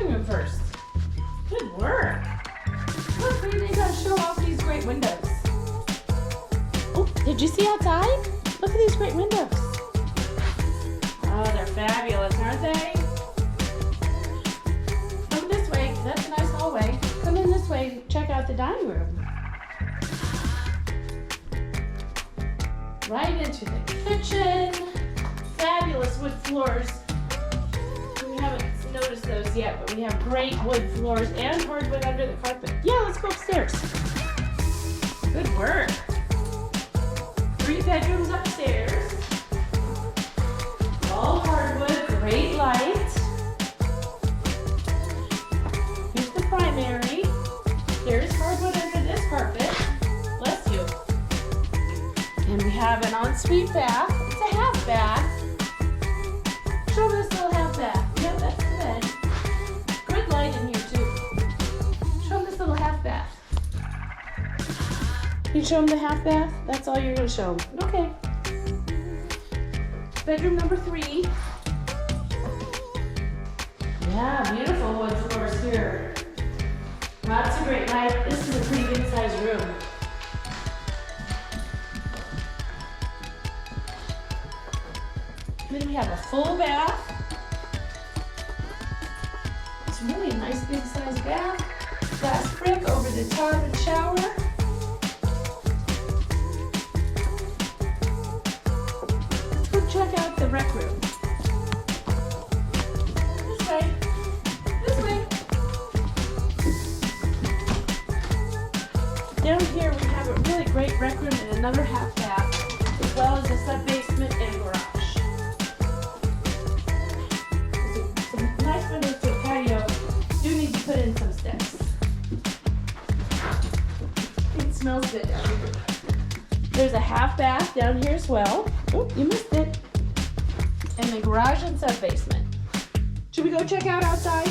living room first. Good work. Look, they gotta show off these great windows. Oh, did you see outside? Look at these great windows. Oh, they're fabulous, aren't they? Come this way. That's a nice hallway. Come in this way and check out the dining room. Right into the kitchen. Fabulous wood floors. We haven't noticed those yet, but we have great wood floors and hardwood under the carpet. Yeah, let's go upstairs. Good work. 3 bedrooms upstairs. All hardwood, great light. Here's the primary. There's hardwood under this carpet. Bless you. And we have an ensuite bath. It's a half bath. Show this little half bath. Yep, that's the bed. Good light in here too. Show them this little half bath. You show them the half bath? That's all you're gonna show them. Okay. Bedroom number 3. Yeah, beautiful wood floors here. Lots of great light. This is a pretty good sized room. Then we have a full bath. It's really a nice big size bath. Glass brick over the tub and shower. Let's go check out the rec room. This way. This way. Down here we have a really great rec room and another half bath, as well as a sub basement and garage. Nice windows to a patio. Do need to put in some steps. It smells good down here. There's a half bath down here as well. Oh, you missed it. And the garage and sub basement. Should we go check out outside?